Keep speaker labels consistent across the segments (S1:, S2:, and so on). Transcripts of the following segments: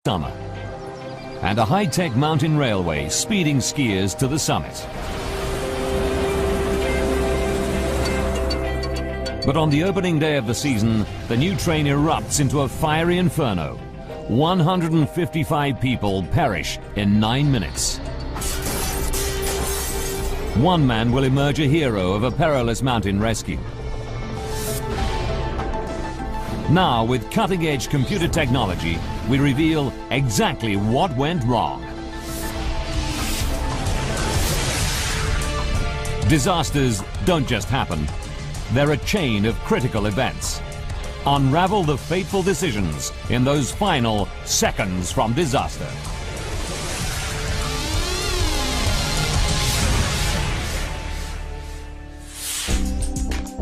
S1: summer, and a high-tech mountain railway speeding skiers to the summit. But on the opening day of the season, the new train erupts into a fiery inferno. 155 people perish in 9 minutes. One man will emerge a hero of a perilous mountain rescue. Now, with cutting-edge computer technology, we reveal exactly what went wrong. Disasters don't just happen. They're a chain of critical events. Unravel the fateful decisions in those final seconds from disaster.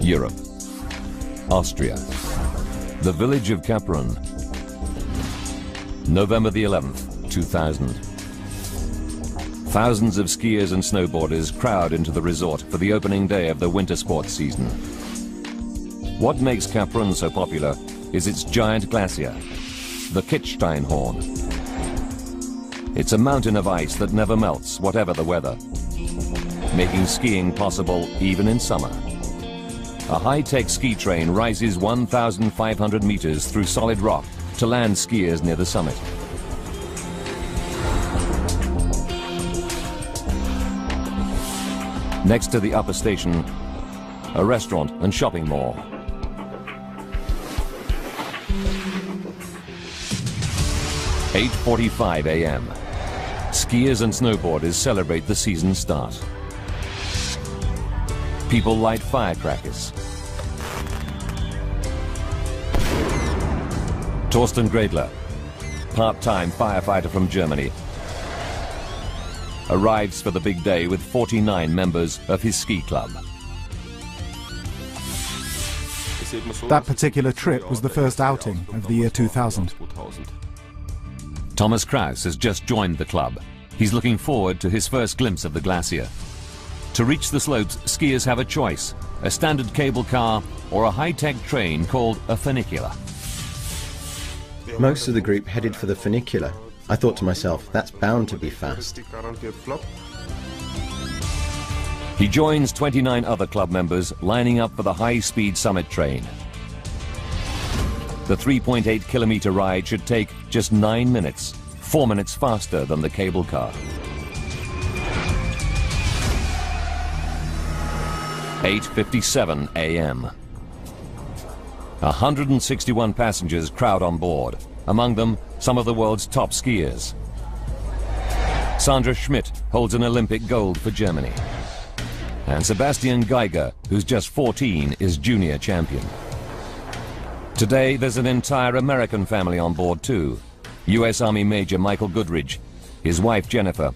S1: Europe. Austria. The village of Capron. November the 11th, 2000. Thousands of skiers and snowboarders crowd into the resort for the opening day of the winter sports season. What makes Capron so popular is its giant glacier, the Kitzsteinhorn. It's a mountain of ice that never melts, whatever the weather, making skiing possible even in summer. A high-tech ski train rises 1,500 meters through solid rock to land skiers near the summit. Next to the upper station, a restaurant and shopping mall. "8:45 a.m. Skiers and snowboarders celebrate the season start. People light firecrackers. Torsten Gradler, part-time firefighter from Germany, arrives for the big day with 49 members of his ski club.
S2: That particular trip was the first outing of the year 2000.
S1: Thomas Kraus has just joined the club. He's looking forward to his first glimpse of the glacier. To reach the slopes, skiers have a choice: a standard cable car or a high-tech train called a funicular.
S3: Most of the group headed for the funicular. I thought to myself, that's bound to be fast.
S1: He joins 29 other club members lining up for the high-speed summit train. The 3.8-kilometer ride should take just 9 minutes, 4 minutes faster than the cable car. 8:57 a.m. 161 passengers crowd on board, among them some of the world's top skiers. Sandra Schmidt holds an Olympic gold for Germany. And Sebastian Geiger, who's just 14, is junior champion. Today there's an entire American family on board too. US Army Major Michael Goodridge, his wife Jennifer,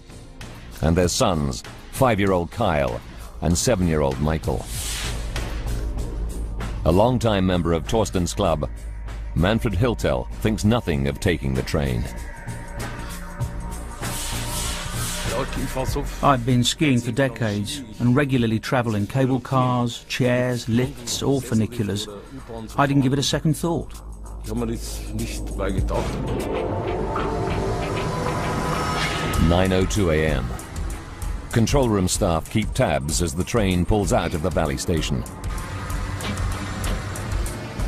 S1: and their sons, 5-year-old Kyle and 7-year-old Michael. A longtime member of Torsten's club, Manfred Hiltel, thinks nothing of taking the train.
S4: I've been skiing for decades and regularly travel in cable cars, chairs, lifts or funiculars. I didn't give it a second thought.
S1: 9:02 a.m. Control room staff keep tabs as the train pulls out of the valley station.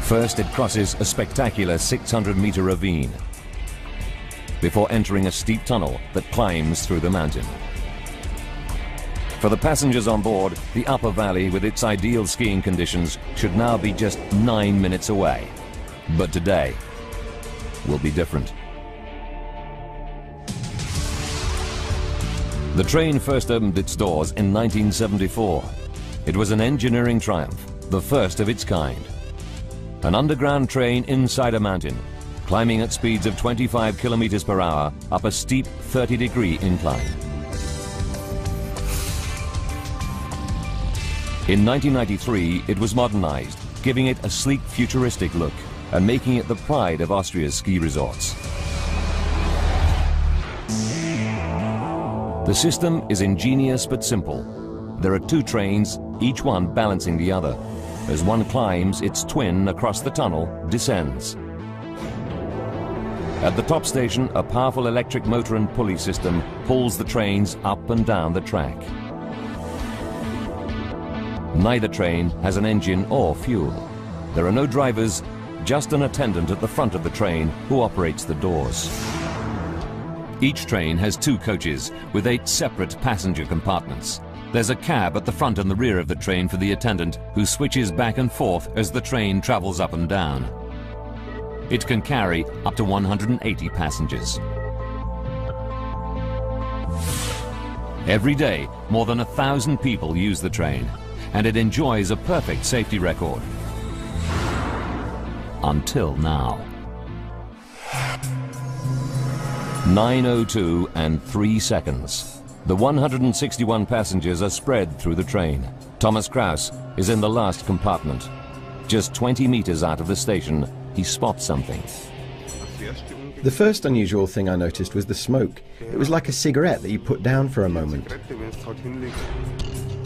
S1: First, it crosses a spectacular 600-meter ravine before entering a steep tunnel that climbs through the mountain. For the passengers on board, the upper valley with its ideal skiing conditions should now be just 9 minutes away. But today will be different. The train first opened its doors in 1974. It was an engineering triumph, the first of its kind. An underground train inside a mountain, climbing at speeds of 25 kilometers per hour up a steep 30-degree incline. In 1993, it was modernized, giving it a sleek, futuristic look and making it the pride of Austria's ski resorts. The system is ingenious but simple. There are 2 trains, each one balancing the other. As one climbs, its twin across the tunnel descends. At the top station, a powerful electric motor and pulley system pulls the trains up and down the track. Neither train has an engine or fuel. There are no drivers, just an attendant at the front of the train who operates the doors. Each train has 2 coaches with 8 separate passenger compartments. There's a cab at the front and the rear of the train for the attendant who switches back and forth as the train travels up and down. It can carry up to 180 passengers. Every day, more than 1,000 people use the train, and it enjoys a perfect safety record. Until now. 9:02 and 3 seconds. The 161 passengers are spread through the train. Thomas Kraus is in the last compartment. Just 20 meters out of the station, he spots something.
S3: The first unusual thing I noticed was the smoke. It was like a cigarette that you put down for a moment.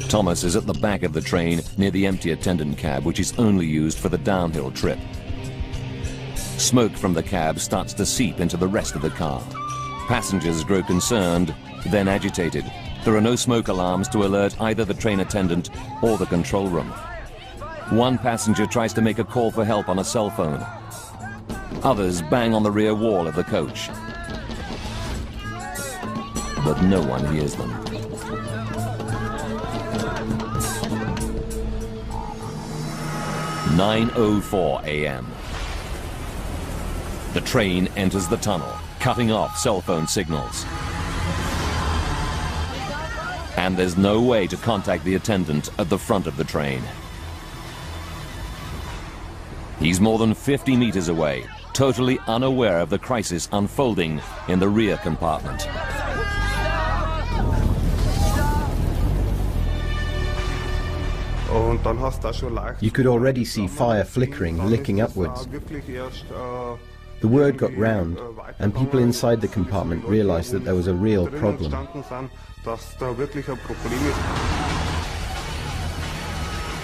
S1: Thomas is at the back of the train near the empty attendant cab, which is only used for the downhill trip. Smoke from the cab starts to seep into the rest of the car. Passengers grow concerned, then agitated. There are no smoke alarms to alert either the train attendant or the control room. One passenger tries to make a call for help on a cell phone. Others bang on the rear wall of the coach. But no one hears them. "9:04 a.m. The train enters the tunnel, cutting off cell phone signals. And there's no way to contact the attendant at the front of the train. He's more than 50 meters away, totally unaware of the crisis unfolding in the rear compartment.
S3: You could already see fire flickering, licking upwards. The word got round, and people inside the compartment realized that there was a real problem.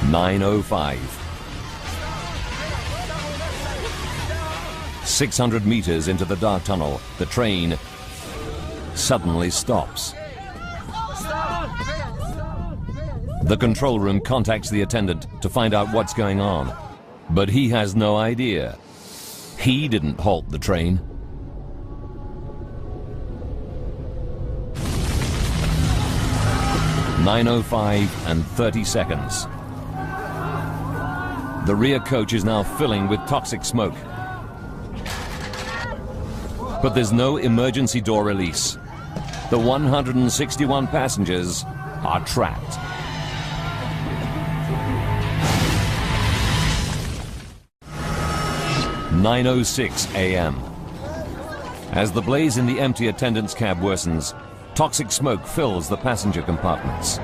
S1: 9:05. 600 meters into the dark tunnel, the train suddenly stops. The control room contacts the attendant to find out what's going on, but he has no idea. He didn't halt the train. "9:05 and 30 seconds. The rear coach is now filling with toxic smoke. But there's no emergency door release. The 161 passengers are trapped. "9:06 a.m. As the blaze in the empty attendant's cab worsens, toxic smoke fills the passenger compartments.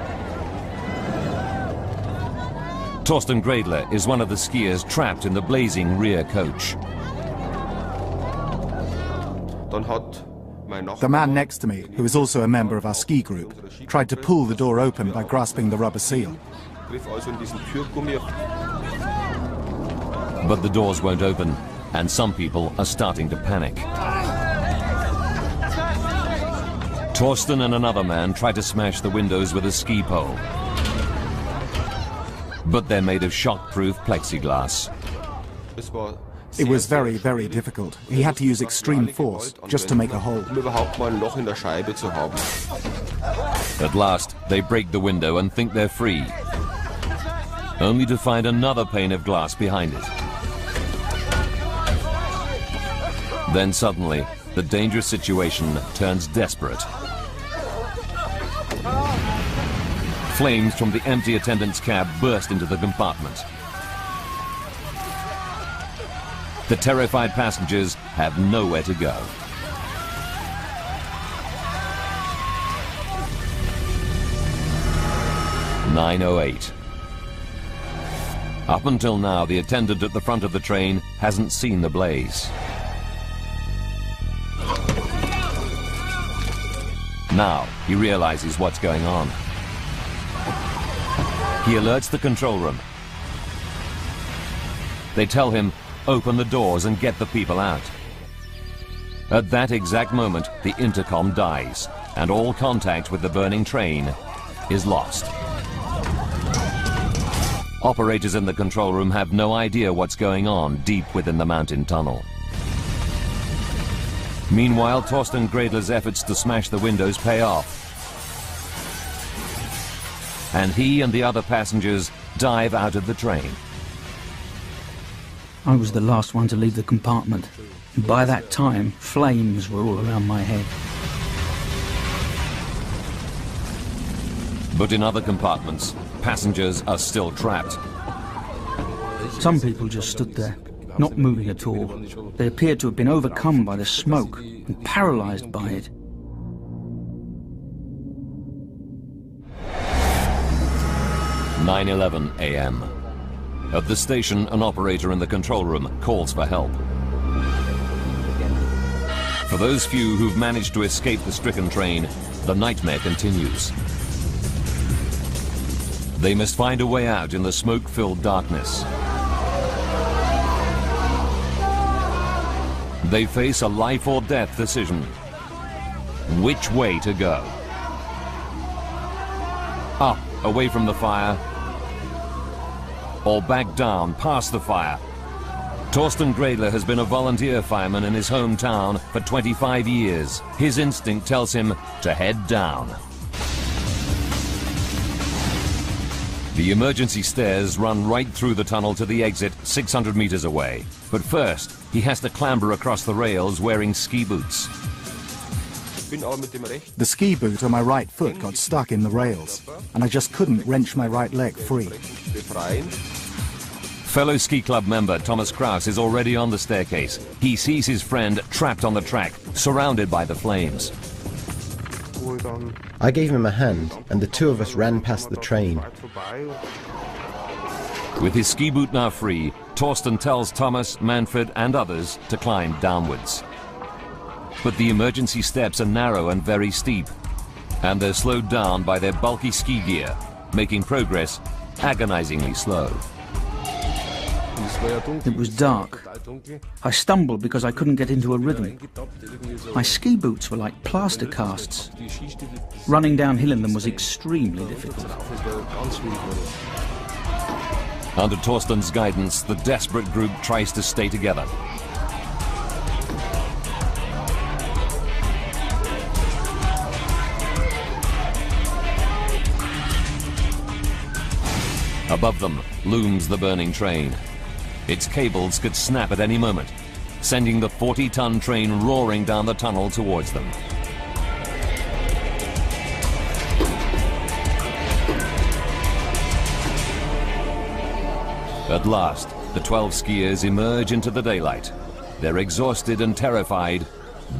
S1: Torsten Gradler is one of the skiers trapped in the blazing rear coach.
S2: The man next to me, who is also a member of our ski group, tried to pull the door open by grasping the rubber seal.
S1: But the doors won't open, and some people are starting to panic. Torsten and another man try to smash the windows with a ski pole. But they're made of shock-proof plexiglass.
S2: It was very, very difficult. He had to use extreme force just to make a hole.
S1: At last, they break the window and think they're free, only to find another pane of glass behind it. Then suddenly, the dangerous situation turns desperate. Flames from the empty attendant's cab burst into the compartment. The terrified passengers have nowhere to go. "9:08. Up until now, the attendant at the front of the train hasn't seen the blaze. Now he realizes what's going on. He alerts the control room. They tell him, open the doors and get the people out. At that exact moment, the intercom dies, and all contact with the burning train is lost. Operators in the control room have no idea what's going on deep within the mountain tunnel. Meanwhile, Torsten Gredler's efforts to smash the windows pay off, and he and the other passengers dive out of the train.
S4: I was the last one to leave the compartment. By that time, flames were all around my head.
S1: But in other compartments, passengers are still trapped.
S4: Some people just stood there, not moving at all. They appeared to have been overcome by the smoke and paralyzed by it.
S1: "9:11 a.m. At the station, an operator in the control room calls for help. For those few who've managed to escape the stricken train, the nightmare continues. They must find a way out in the smoke-filled darkness. They face a life or death decision. Which way to go? Up, away from the fire, or back down, past the fire? Torsten Gredler has been a volunteer fireman in his hometown for 25 years. His instinct tells him to head down. The emergency stairs run right through the tunnel to the exit 600 meters away. But first, he has to clamber across the rails wearing ski boots.
S2: The ski boot on my right foot got stuck in the rails, and I just couldn't wrench my right leg free.
S1: Fellow ski club member Thomas Kraus is already on the staircase. He sees his friend trapped on the track, surrounded by the flames.
S3: I gave him a hand, and the two of us ran past the train.
S1: With his ski boot now free, Torsten tells Thomas, Manfred and others to climb downwards. But the emergency steps are narrow and very steep, and they're slowed down by their bulky ski gear, making progress agonizingly slow.
S4: It was dark. I stumbled because I couldn't get into a rhythm. My ski boots were like plaster casts. Running downhill in them was extremely difficult.
S1: Under Torsten's guidance, the desperate group tries to stay together. Above them looms the burning train. Its cables could snap at any moment, sending the 40-ton train roaring down the tunnel towards them. At last, the 12 skiers emerge into the daylight. They're exhausted and terrified,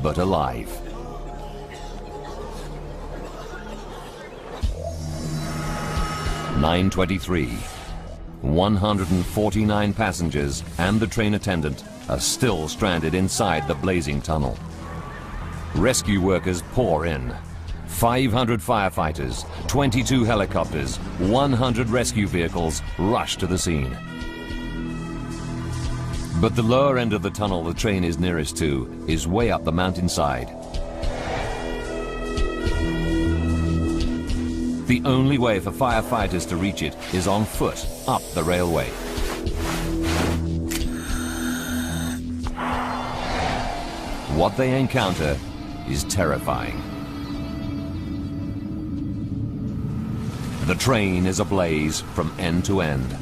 S1: but alive. "9:23. 149 passengers and the train attendant are still stranded inside the blazing tunnel. Rescue workers pour in. 500 firefighters, 22 helicopters, 100 rescue vehicles rush to the scene. But the lower end of the tunnel the train is nearest to is way up the mountainside. The only way for firefighters to reach it is on foot up the railway. What they encounter is terrifying. The train is ablaze from end to end.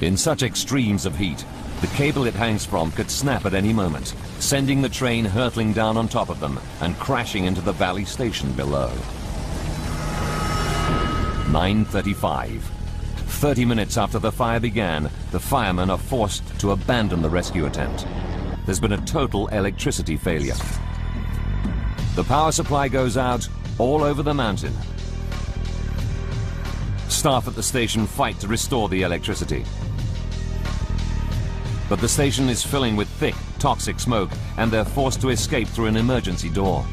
S1: In such extremes of heat, the cable it hangs from could snap at any moment, sending the train hurtling down on top of them and crashing into the valley station below. 9:35. 30 minutes after the fire began, the firemen are forced to abandon the rescue attempt. There's been a total electricity failure. The power supply goes out all over the mountain. Staff at the station fight to restore the electricity. But the station is filling with thick, toxic smoke, and they're forced to escape through an emergency door.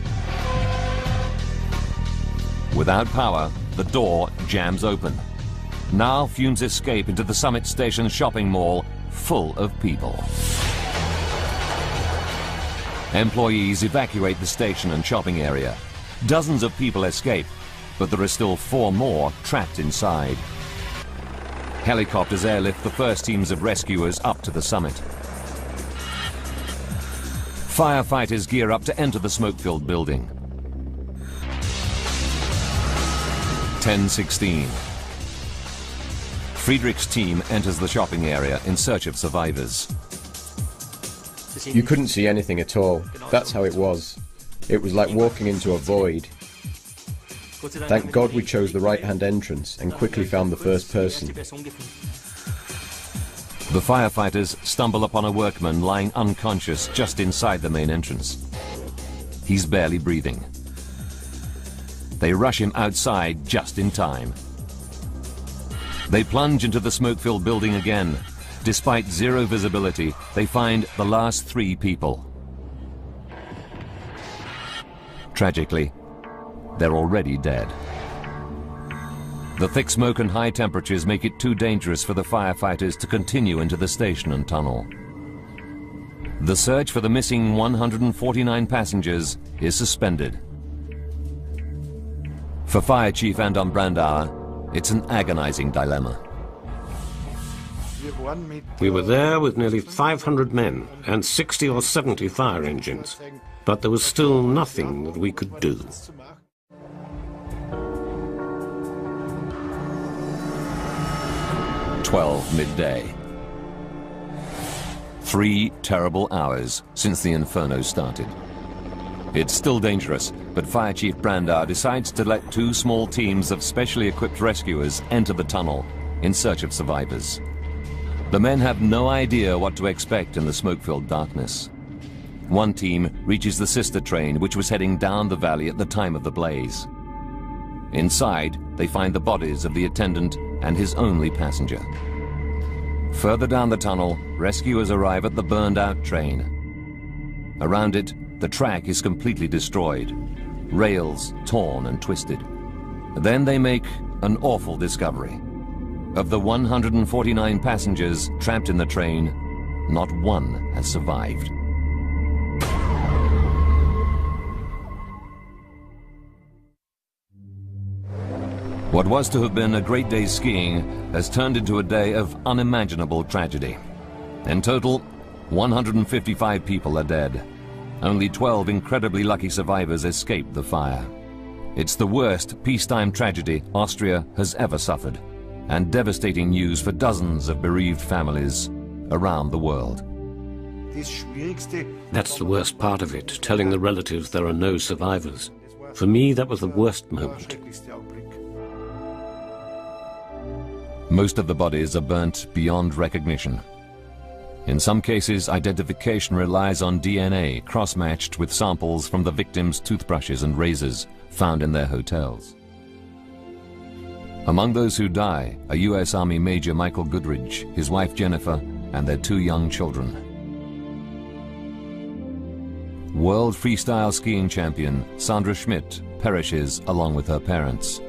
S1: Without power, the door jams open. Now fumes escape into the Summit Station shopping mall, full of people. Employees evacuate the station and shopping area. Dozens of people escape, but there are still 4 more trapped inside. Helicopters airlift the first teams of rescuers up to the summit. Firefighters gear up to enter the smoke-filled building. 10:16. Friedrich's team enters the shopping area in search of survivors.
S3: You couldn't see anything at all. That's how it was. It was like walking into a void. Thank God we chose the right-hand entrance and quickly found the first person.
S1: The firefighters stumble upon a workman lying unconscious just inside the main entrance. He's barely breathing. They rush him outside just in time. They plunge into the smoke-filled building again. Despite zero visibility, they find the last 3 people. Tragically, they're already dead. The thick smoke and high temperatures make it too dangerous for the firefighters to continue into the station and tunnel. The search for the missing 149 passengers is suspended. For Fire Chief Anton Brandauer, it's an agonizing dilemma.
S5: We were there with nearly 500 men and 60 or 70 fire engines, but there was still nothing that we could do.
S1: 12 midday. 3 terrible hours since the inferno started. It's still dangerous, but Fire Chief Brandauer decides to let 2 small teams of specially equipped rescuers enter the tunnel in search of survivors. The men have no idea what to expect in the smoke-filled darkness. One team reaches the sister train, which was heading down the valley at the time of the blaze. Inside, they find the bodies of the attendant and his only passenger. Further down the tunnel, rescuers arrive at the burned-out train. Around it, the track is completely destroyed, rails torn and twisted. Then they make an awful discovery. Of the 149 passengers trapped in the train, not one has survived. What was to have been a great day's skiing has turned into a day of unimaginable tragedy. In total, 155 people are dead. Only 12 incredibly lucky survivors escaped the fire. It's the worst peacetime tragedy Austria has ever suffered, and devastating news for dozens of bereaved families around the world.
S5: That's the worst part of it, telling the relatives there are no survivors. For me, that was the worst moment.
S1: Most of the bodies are burnt beyond recognition. In some cases, identification relies on DNA cross-matched with samples from the victims' toothbrushes and razors found in their hotels. Among those who die are U.S. Army Major Michael Goodridge, his wife Jennifer, and their 2 young children. World freestyle skiing champion Sandra Schmidt perishes along with her parents.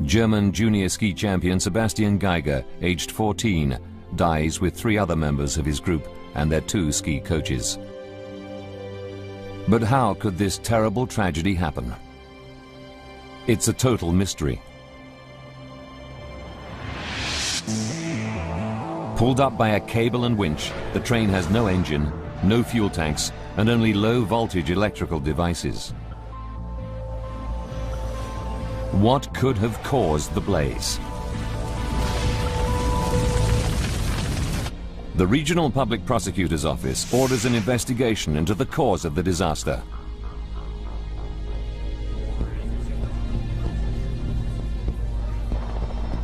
S1: German junior ski champion Sebastian Geiger, aged 14, dies with 3 other members of his group and their 2 ski coaches. But how could this terrible tragedy happen? It's a total mystery. Pulled up by a cable and winch, the train has no engine, no fuel tanks, and only low-voltage electrical devices. What could have caused the blaze? The Regional Public Prosecutor's Office orders an investigation into the cause of the disaster.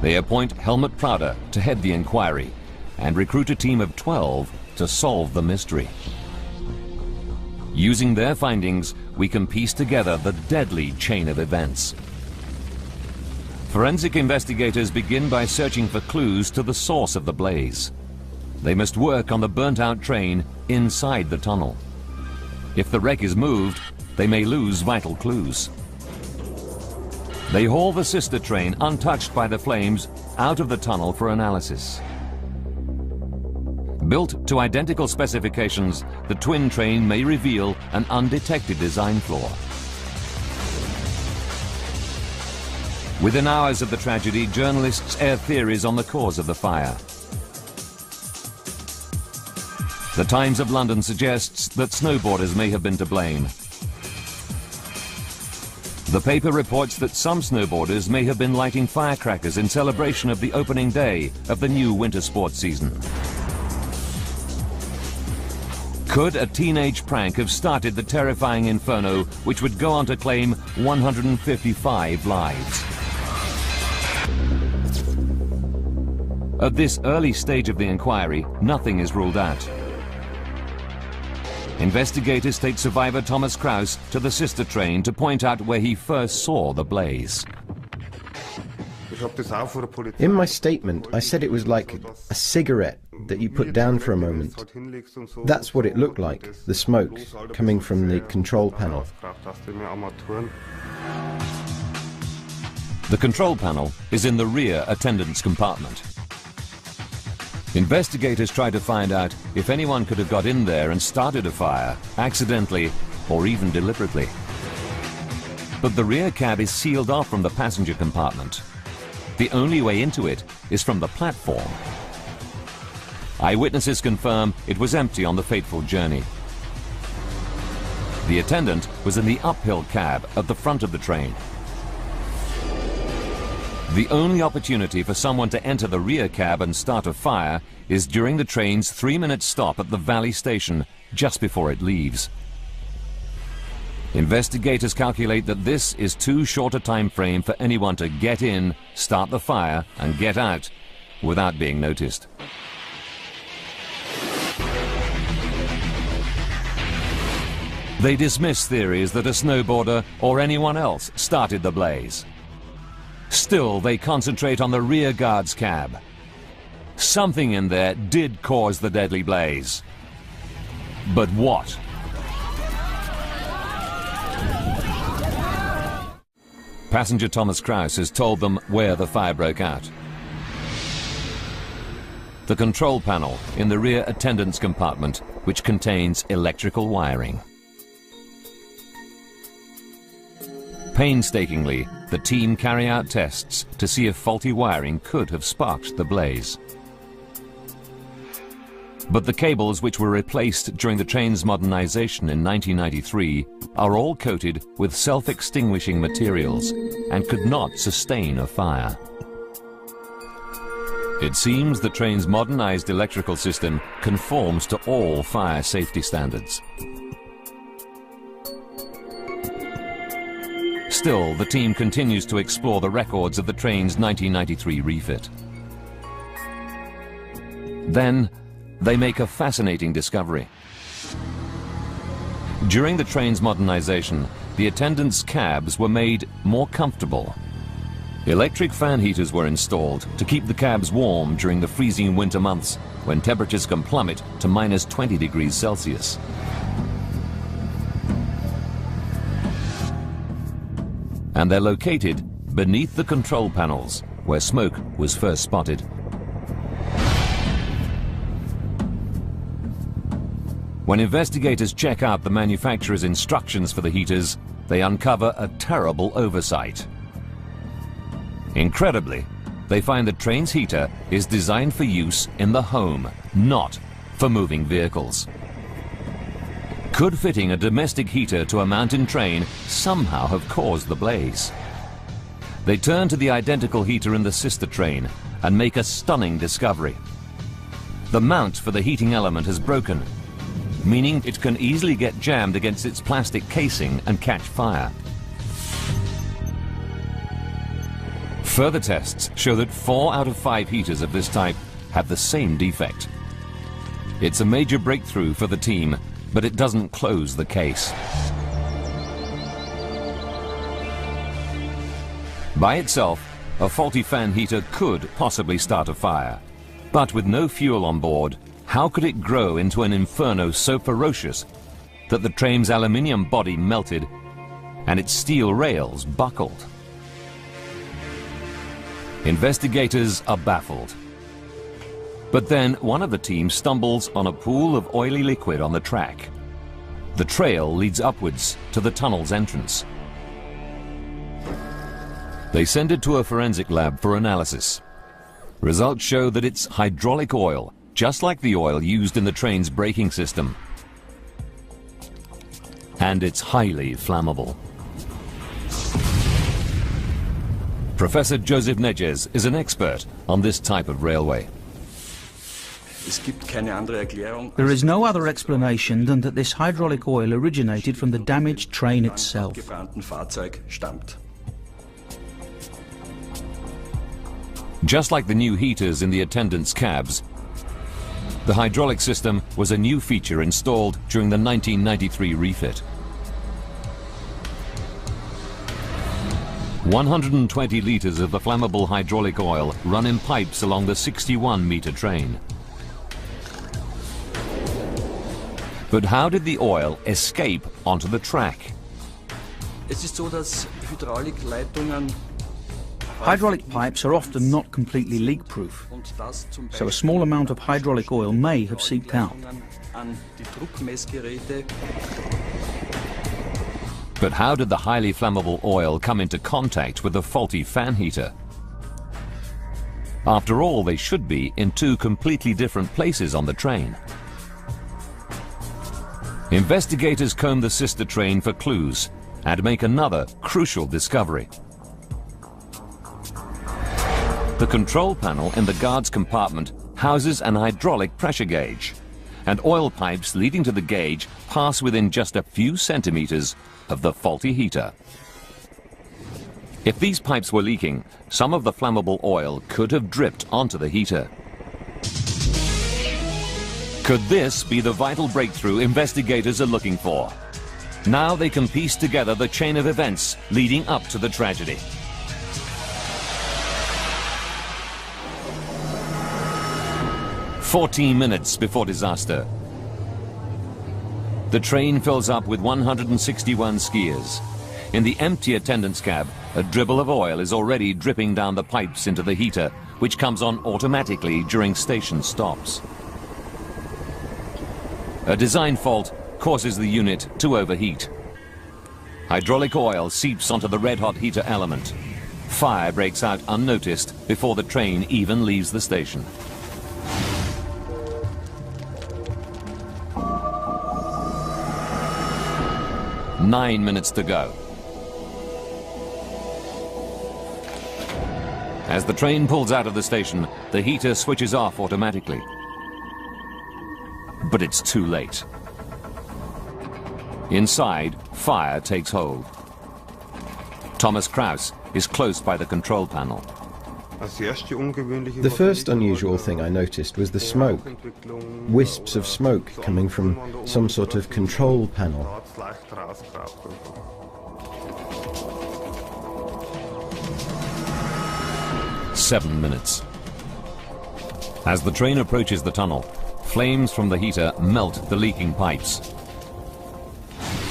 S1: They appoint Helmut Prada to head the inquiry and recruit a team of 12 to solve the mystery. Using their findings, we can piece together the deadly chain of events. Forensic investigators begin by searching for clues to the source of the blaze. They must work on the burnt-out train inside the tunnel. If the wreck is moved, they may lose vital clues. They haul the sister train, untouched by the flames, out of the tunnel for analysis. Built to identical specifications, the twin train may reveal an undetected design flaw. Within hours of the tragedy, journalists air theories on the cause of the fire. The Times of London suggests that snowboarders may have been to blame. The paper reports that some snowboarders may have been lighting firecrackers in celebration of the opening day of the new winter sports season. Could a teenage prank have started the terrifying inferno which would go on to claim 155 lives? At this early stage of the inquiry, nothing is ruled out. Investigators take survivor Thomas Kraus to the sister train to point out where he first saw the blaze.
S3: In my statement, I said it was like a cigarette that you put down for a moment. That's what it looked like, the smoke coming from the control panel.
S1: The control panel is in the rear attendants compartment. Investigators try to find out if anyone could have got in there and started a fire, accidentally or even deliberately. But the rear cab is sealed off from the passenger compartment. The only way into it is from the platform. Eyewitnesses confirm it was empty on the fateful journey. The attendant was in the uphill cab at the front of the train. The only opportunity for someone to enter the rear cab and start a fire is during the train's 3-minute stop at the Valley station just before it leaves. Investigators calculate that this is too short a time frame for anyone to get in, start the fire, and get out without being noticed. They dismiss theories that a snowboarder or anyone else started the blaze. Still, they concentrate on the rear guard's cab. Something in there did cause the deadly blaze. But what? Passenger Thomas Kraus has told them where the fire broke out. The control panel in the rear attendants compartment, which contains electrical wiring. Painstakingly, the team carry out tests to see if faulty wiring could have sparked the blaze. But the cables which were replaced during the train's modernization in 1993 are all coated with self-extinguishing materials and could not sustain a fire. It seems the train's modernized electrical system conforms to all fire safety standards. Still, the team continues to explore the records of the train's 1993 refit. Then, they make a fascinating discovery. During the train's modernization, the attendants' cabs were made more comfortable. Electric fan heaters were installed to keep the cabs warm during the freezing winter months when temperatures can plummet to minus 20 degrees Celsius. And they're located beneath the control panels, where smoke was first spotted. When investigators check out the manufacturer's instructions for the heaters, they uncover a terrible oversight. Incredibly, they find the train's heater is designed for use in the home, not for moving vehicles. Could fitting a domestic heater to a mountain train somehow have caused the blaze? They turn to the identical heater in the sister train and make a stunning discovery. The mount for the heating element has broken, meaning it can easily get jammed against its plastic casing and catch fire. Further tests show that 4 out of 5 heaters of this type have the same defect. It's a major breakthrough for the team, but it doesn't close the case. By itself, a faulty fan heater could possibly start a fire. But with no fuel on board, how could it grow into an inferno so ferocious that the train's aluminium body melted and its steel rails buckled? Investigators are baffled. But then one of the team stumbles on a pool of oily liquid on the track. The trail leads upwards to the tunnel's entrance. They send it to a forensic lab for analysis. Results show that it's hydraulic oil, just like the oil used in the train's braking system. And it's highly flammable. Professor Joseph Nedges is an expert on this type of railway.
S4: There is no other explanation than that this hydraulic oil originated from the damaged train itself.
S1: Just like the new heaters in the attendants' cabs, the hydraulic system was a new feature installed during the 1993 refit. 120 litres of the flammable hydraulic oil run in pipes along the 61-metre train. But how did the oil escape onto the track?
S4: Hydraulic pipes are often not completely leak-proof, so a small amount of hydraulic oil may have seeped out.
S1: But how did the highly flammable oil come into contact with the faulty fan heater? After all, they should be in two completely different places on the train. Investigators comb the sister train for clues and make another crucial discovery. The control panel in the guard's compartment houses an hydraulic pressure gauge, and oil pipes leading to the gauge pass within just a few centimeters of the faulty heater. If these pipes were leaking, some of the flammable oil could have dripped onto the heater. Could this be the vital breakthrough investigators are looking for? Now they can piece together the chain of events leading up to the tragedy. "14 minutes before disaster, the train fills up with 161 skiers. In the empty attendance cab, a dribble of oil is already dripping down the pipes into the heater, which comes on automatically during station stops. A design fault causes the unit to overheat. Hydraulic oil seeps onto the red-hot heater element. Fire breaks out unnoticed before the train even leaves the station. "9 minutes to go. As the train pulls out of the station, the heater switches off automatically. But it's too late. Inside, fire takes hold. Thomas Kraus is close by the control panel.
S3: The first unusual thing I noticed was the smoke. Wisps of smoke coming from some sort of control panel.
S1: "7 minutes. As the train approaches the tunnel, flames from the heater melt the leaking pipes.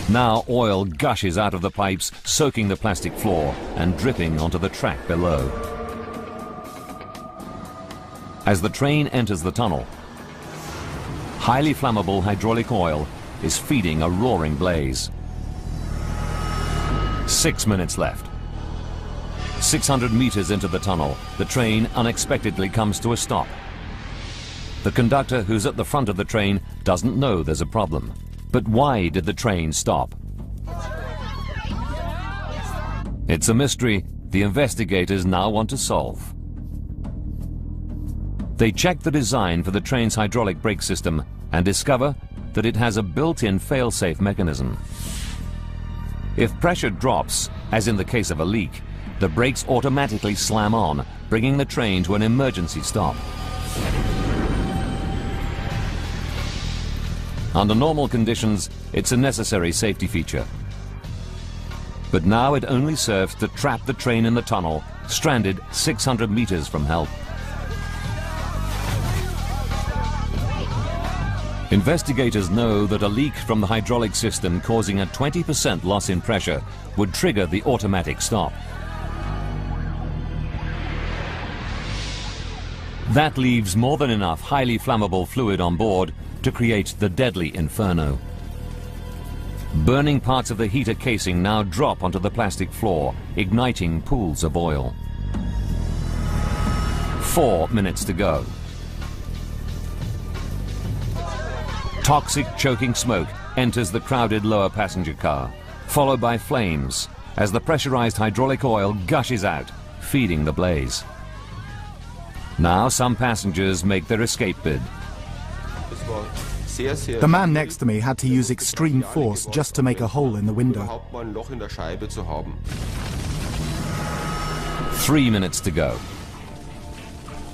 S1: Now oil gushes out of the pipes, soaking the plastic floor and dripping onto the track below. As the train enters the tunnel, highly flammable hydraulic oil is feeding a roaring blaze. 6 minutes left. 600 meters into the tunnel, the train unexpectedly comes to a stop. The conductor who's at the front of the train doesn't know there's a problem. But why did the train stop? It's a mystery the investigators now want to solve. They check the design for the train's hydraulic brake system and discover that it has a built-in fail-safe mechanism. If pressure drops, as in the case of a leak, the brakes automatically slam on, bringing the train to an emergency stop. Under normal conditions, it's a necessary safety feature. But now it only serves to trap the train in the tunnel, stranded 600 meters from help. Investigators know that a leak from the hydraulic system causing a 20% loss in pressure would trigger the automatic stop. That leaves more than enough highly flammable fluid on board to create the deadly inferno. Burning parts of the heater casing now drop onto the plastic floor, igniting pools of oil. 4 minutes to go. Toxic, choking smoke enters the crowded lower passenger car, followed by flames as the pressurized hydraulic oil gushes out, feeding the blaze. Now some passengers make their escape bid.
S2: The man next to me had to use extreme force just to make a hole in the window.
S1: 3 minutes to go.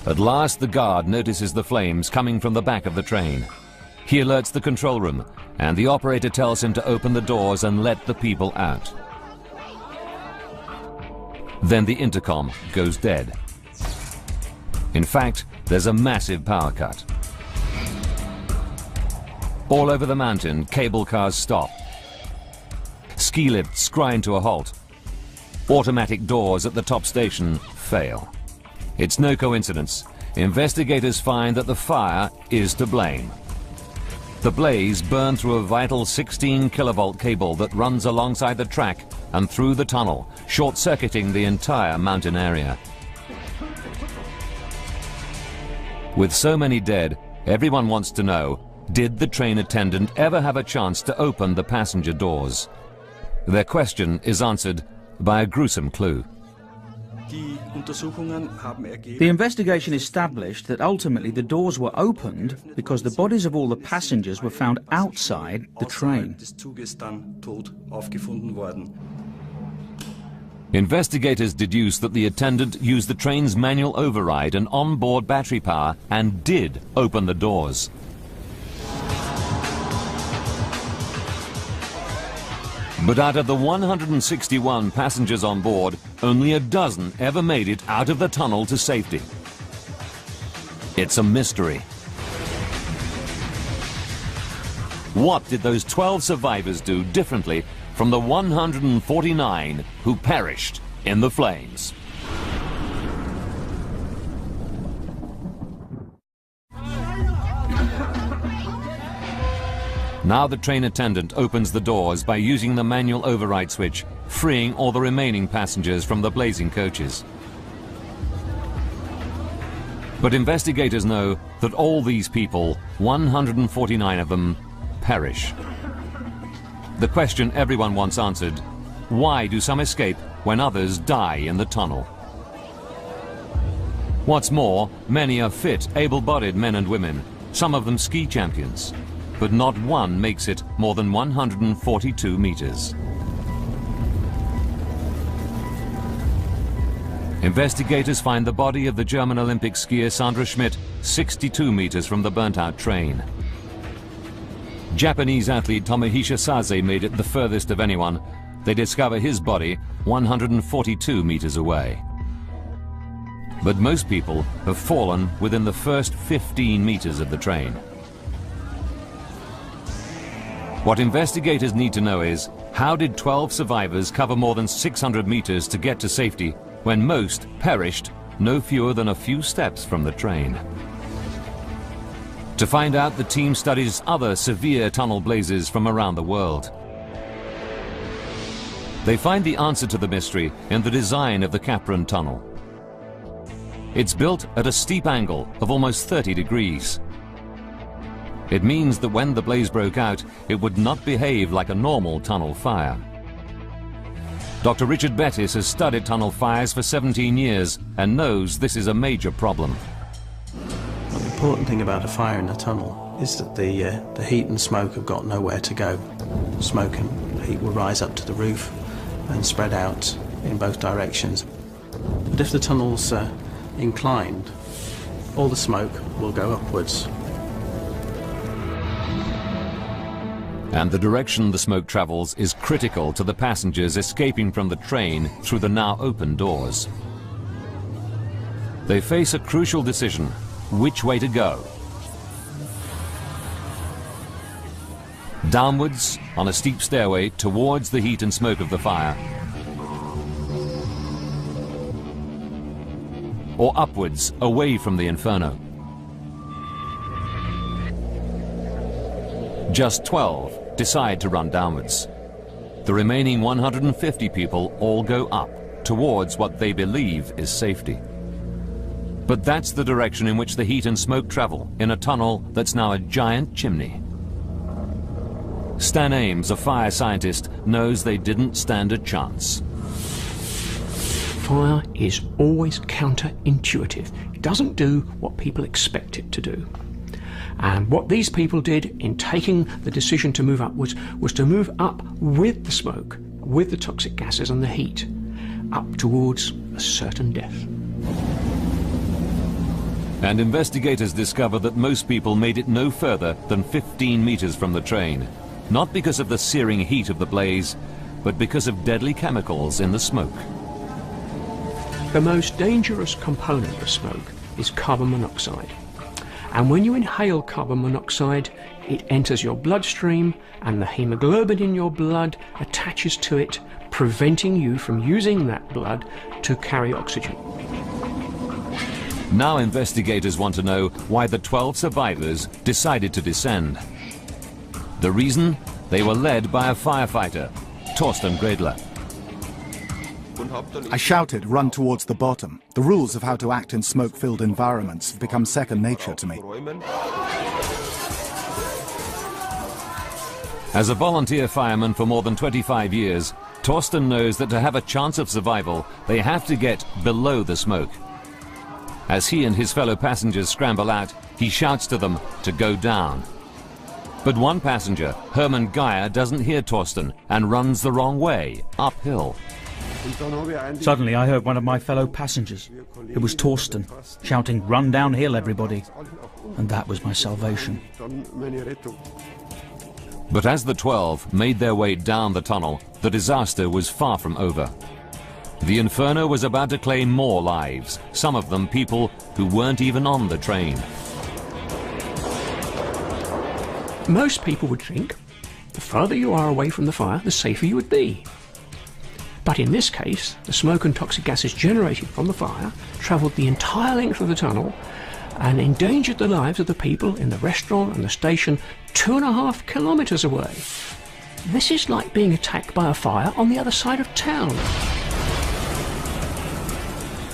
S1: At last the guard notices the flames coming from the back of the train. He alerts the control room, and the operator tells him to open the doors and let the people out. Then the intercom goes dead. In fact, there's a massive power cut. All over the mountain, cable cars stop. Ski lifts grind to a halt. Automatic doors at the top station fail. It's no coincidence. Investigators find that the fire is to blame. The blaze burned through a vital 16 kilovolt cable that runs alongside the track and through the tunnel, short-circuiting the entire mountain area. With so many dead, everyone wants to know, did the train attendant ever have a chance to open the passenger doors? Their question is answered by a gruesome clue.
S4: The investigation established that ultimately the doors were opened because the bodies of all the passengers were found outside the train.
S1: Investigators deduce that the attendant used the train's manual override and onboard battery power and did open the doors. But out of the 161 passengers on board, only a dozen ever made it out of the tunnel to safety. It's a mystery. What did those 12 survivors do differently from the 149 who perished in the flames? Now the train attendant opens the doors by using the manual override switch, freeing all the remaining passengers from the blazing coaches. But investigators know that all these people, 149 of them, perish. The question everyone wants answered: why do some escape when others die in the tunnel? What's more, many are fit, able-bodied men and women, some of them ski champions. But not one makes it more than 142 meters. Investigators find the body of the German Olympic skier Sandra Schmidt 62 meters from the burnt-out train. Japanese athlete Tomohisa Sase made it the furthest of anyone. They discover his body 142 meters away. But most people have fallen within the first 15 meters of the train. What investigators need to know is, how did 12 survivors cover more than 600 meters to get to safety when most perished no fewer than a few steps from the train? To find out, the team studies other severe tunnel blazes from around the world. They find the answer to the mystery in the design of the Capron Tunnel. It's built at a steep angle of almost 30 degrees. It means that when the blaze broke out, it would not behave like a normal tunnel fire. Dr. Richard Bettis has studied tunnel fires for 17 years and knows this is a major problem.
S6: The important thing about a fire in a tunnel is that the heat and smoke have got nowhere to go. Smoke and heat will rise up to the roof and spread out in both directions. But if the tunnel's inclined, all the smoke will go upwards.
S1: And the direction the smoke travels is critical to the passengers escaping from the train through the now open doors. They face a crucial decision: which way to go. Downwards on a steep stairway towards the heat and smoke of the fire, or upwards, away from the inferno. Just 12 decide to run downwards. The remaining 150 people all go up, towards what they believe is safety. But that's the direction in which the heat and smoke travel, in a tunnel that's now a giant chimney. Stan Ames, a fire scientist, knows they didn't stand a chance.
S7: Fire is always counterintuitive. It doesn't do what people expect it to do. And what these people did in taking the decision to move upwards was to move up with the smoke, with the toxic gases and the heat, up towards a certain death.
S1: And investigators discover that most people made it no further than 15 meters from the train. Not because of the searing heat of the blaze, but because of deadly chemicals in the smoke.
S7: The most dangerous component of smoke is carbon monoxide. And when you inhale carbon monoxide, it enters your bloodstream and the hemoglobin in your blood attaches to it, preventing you from using that blood to carry oxygen.
S1: Now investigators want to know why the 12 survivors decided to descend. The reason? They were led by a firefighter, Torsten Gredler.
S2: I shouted, "Run towards the bottom." The rules of how to act in smoke-filled environments have become second nature to me.
S1: As a volunteer fireman for more than 25 years, Torsten knows that to have a chance of survival, they have to get below the smoke. As he and his fellow passengers scramble out, he shouts to them to go down. But one passenger, Hermann Geyer, doesn't hear Torsten and runs the wrong way, uphill.
S4: Suddenly I heard one of my fellow passengers. It was Torsten, shouting, "Run downhill, everybody." And that was my salvation.
S1: But as the 12 made their way down the tunnel, the disaster was far from over. The inferno was about to claim more lives, some of them people who weren't even on the train.
S7: Most people would think the further you are away from the fire, the safer you would be. But in this case, the smoke and toxic gases generated from the fire travelled the entire length of the tunnel and endangered the lives of the people in the restaurant and the station 2.5 kilometres away. This is like being attacked by a fire on the other side of town.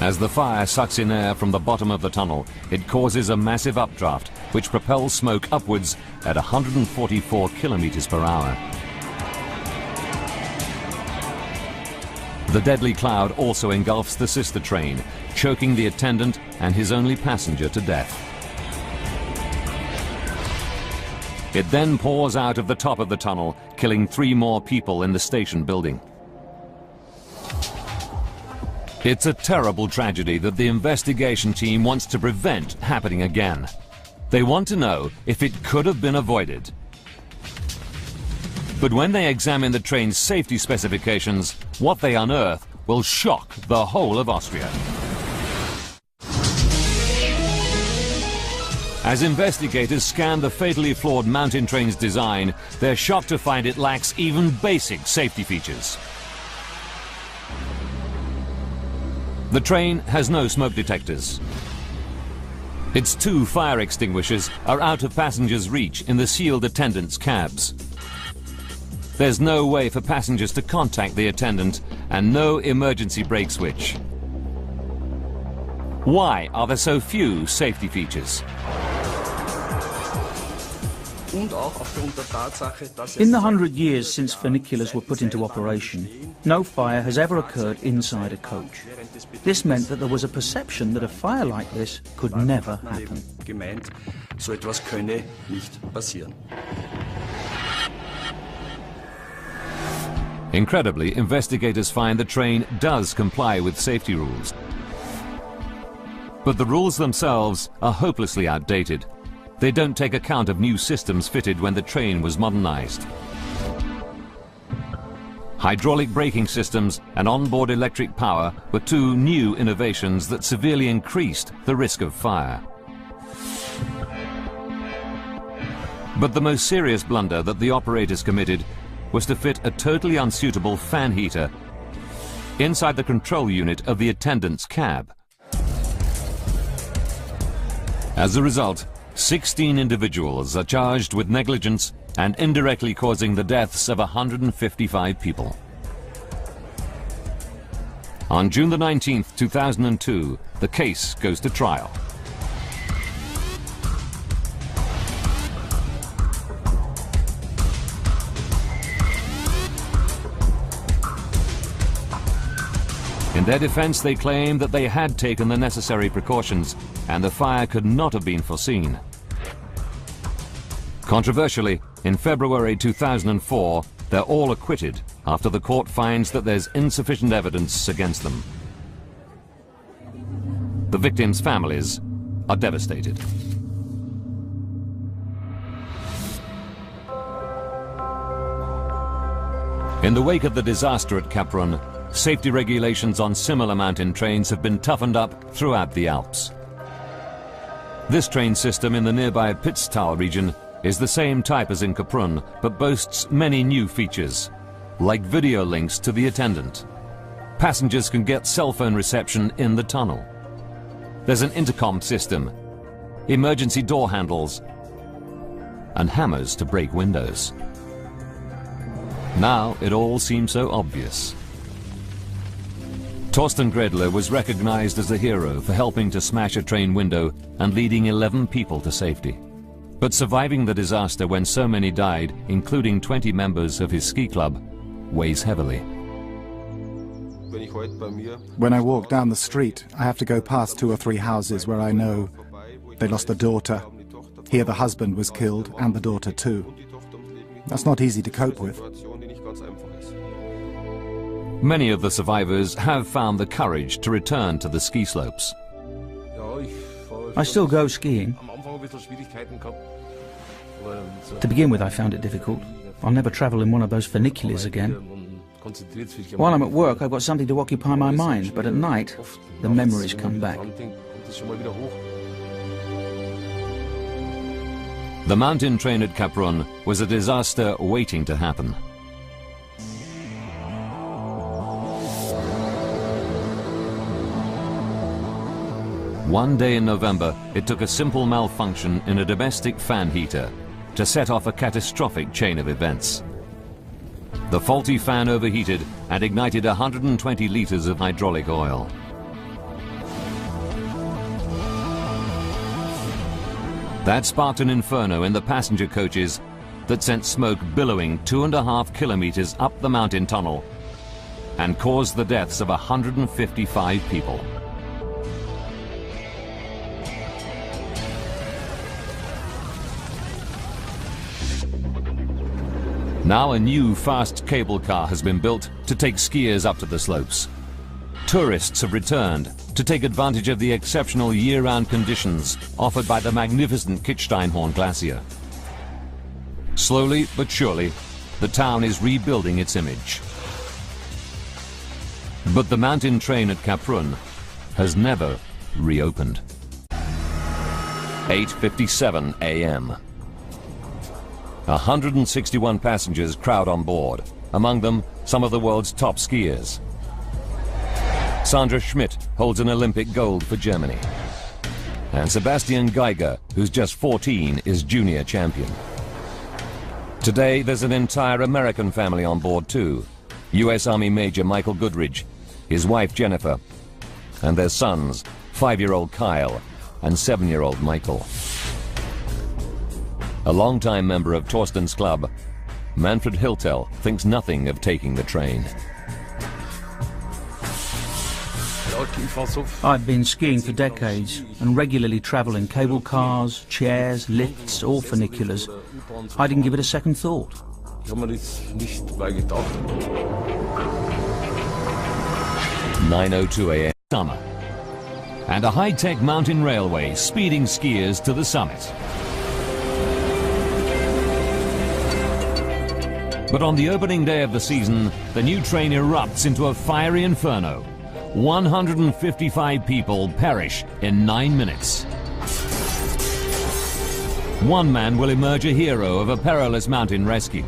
S1: As the fire sucks in air from the bottom of the tunnel, it causes a massive updraft, which propels smoke upwards at 144 kilometers per hour. The deadly cloud also engulfs the sister train, choking the attendant and his only passenger to death. It then pours out of the top of the tunnel, killing 3 more people in the station building. It's a terrible tragedy that the investigation team wants to prevent happening again. They want to know if it could have been avoided. But when they examine the train's safety specifications, what they unearth will shock the whole of Austria. As investigators scan the fatally flawed mountain train's design, they're shocked to find it lacks even basic safety features. The train has no smoke detectors. Its 2 fire extinguishers are out of passengers' reach in the sealed attendants' cabs. There's no way for passengers to contact the attendant and no emergency brake switch. Why are there so few safety features?
S4: In the 100 years since funiculars were put into operation, no fire has ever occurred inside a coach. This meant that there was a perception that a fire like this could never happen.
S1: Incredibly, investigators find the train does comply with safety rules. But the rules themselves are hopelessly outdated. They don't take account of new systems fitted when the train was modernized. Hydraulic braking systems and onboard electric power were 2 new innovations that severely increased the risk of fire. But the most serious blunder that the operators committed was to fit a totally unsuitable fan heater inside the control unit of the attendant's cab. As a result, 16 individuals are charged with negligence and indirectly causing the deaths of 155 people. On June the 19th, 2002, the case goes to trial. In their defense, they claim that they had taken the necessary precautions and the fire could not have been foreseen. Controversially, in February 2004, they're all acquitted after the court finds that there's insufficient evidence against them. The victims' families are devastated. In the wake of the disaster at Cap Run, safety regulations on similar mountain trains have been toughened up throughout the Alps. This train system in the nearby Pitztal region is the same type as in Kaprun, but boasts many new features, like video links to the attendant. Passengers can get cell phone reception in the tunnel. There's an intercom system, emergency door handles, and hammers to break windows. Now it all seems so obvious. Torsten Gredler was recognized as a hero for helping to smash a train window and leading 11 people to safety. But surviving the disaster when so many died, including 20 members of his ski club, weighs heavily.
S2: When I walk down the street, I have to go past 2 or 3 houses where I know they lost a daughter. Here the husband was killed and the daughter too. That's not easy to cope with.
S1: Many of the survivors have found the courage to return to the ski slopes.
S4: I still go skiing. To begin with, I found it difficult. I'll never travel in one of those funiculars again. While I'm at work, I've got something to occupy my mind, but at night, the memories come back.
S1: The mountain train at Cap Run was a disaster waiting to happen. One day in November, it took a simple malfunction in a domestic fan heater to set off a catastrophic chain of events. The faulty fan overheated and ignited 120 liters of hydraulic oil. That sparked an inferno in the passenger coaches that sent smoke billowing 2.5 kilometers up the mountain tunnel and caused the deaths of 155 people. Now a new fast cable car has been built to take skiers up to the slopes. Tourists have returned to take advantage of the exceptional year-round conditions offered by the magnificent Kitzsteinhorn Glacier. Slowly but surely, the town is rebuilding its image. But the mountain train at Cap Run has never reopened. 8:57 a.m. 161 passengers crowd on board, among them some of the world's top skiers. Sandra Schmidt holds an Olympic gold for Germany. And Sebastian Geiger, who's just 14, is junior champion. Today there's an entire American family on board too. US Army Major Michael Goodridge, his wife Jennifer, and their sons, 5-year-old Kyle and 7-year-old Michael. A longtime member of Torsten's club, Manfred Hiltel, thinks nothing of taking the train.
S4: I've been skiing for decades and regularly travel in cable cars, chairs, lifts, or funiculars. I didn't give it a second thought.
S1: 9:02 a.m. summer, and a high-tech mountain railway speeding skiers to the summit. But on the opening day of the season, the new train erupts into a fiery inferno. 155 people perish in 9 minutes. One man will emerge a hero of a perilous mountain rescue.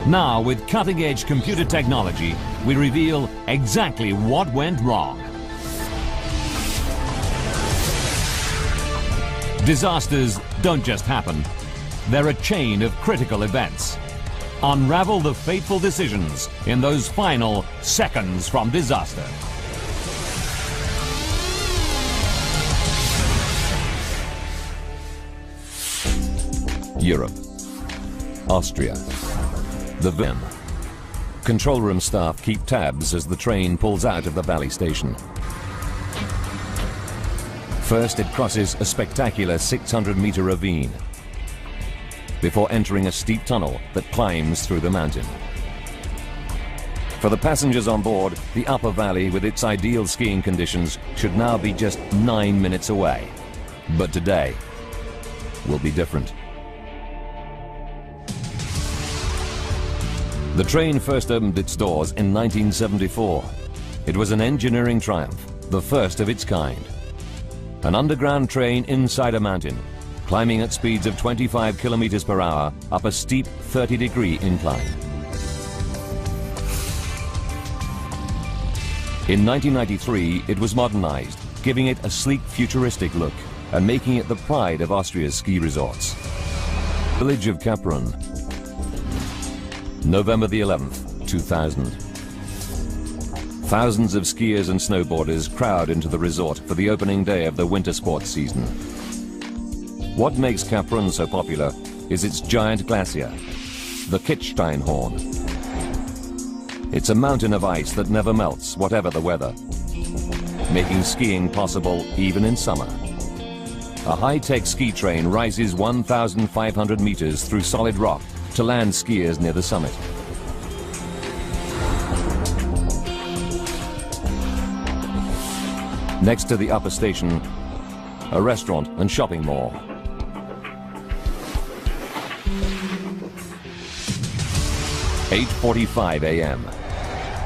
S1: Now, with cutting-edge computer technology, we reveal exactly what went wrong. Disasters don't just happen. They're a chain of critical events. Unravel the fateful decisions in those final seconds from disaster. Europe. Austria. The Vim. Control room staff keep tabs as the train pulls out of the valley station. First, it crosses a spectacular 600-meter ravine before entering a steep tunnel that climbs through the mountain. For the passengers on board, the upper valley with its ideal skiing conditions should now be just 9 minutes away. But today will be different. The train first opened its doors in 1974. It was an engineering triumph, the first of its kind. An underground train inside a mountain, climbing at speeds of 25 kilometers per hour up a steep 30-degree incline. In 1993, it was modernized, giving it a sleek, futuristic look and making it the pride of Austria's ski resorts. Village of Kaprun, November the 11th, 2000. Thousands of skiers and snowboarders crowd into the resort for the opening day of the winter sports season. What makes Kaprun so popular is its giant glacier, the Kitzsteinhorn. It's a mountain of ice that never melts, whatever the weather, making skiing possible even in summer. A high-tech ski train rises 1,500 meters through solid rock to land skiers near the summit. Next to the upper station, a restaurant and shopping mall. At 8:45 a.m.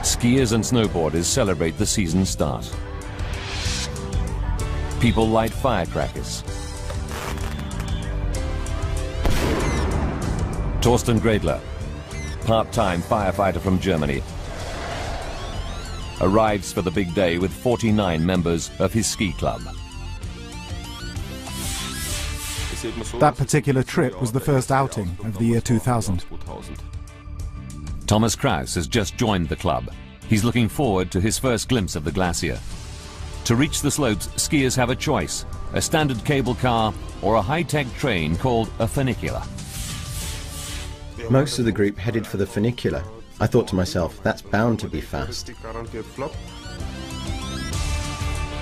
S1: Skiers and snowboarders celebrate the season's start. People light firecrackers. Torsten Gradler, part-time firefighter from Germany, arrives for the big day with 49 members of his ski club.
S2: That particular trip was the first outing of the year 2000.
S1: Thomas Kraus has just joined the club. He's looking forward to his first glimpse of the glacier. To reach the slopes, skiers have a choice: a standard cable car or a high-tech train called a funicular.
S3: Most of the group headed for the funicular. I thought to myself, that's bound to be fast.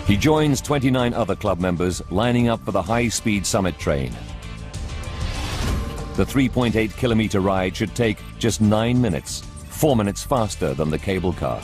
S1: He joins 29 other club members lining up for the high-speed summit train. The 3.8-kilometer ride should take just 9 minutes, 4 minutes faster than the cable car.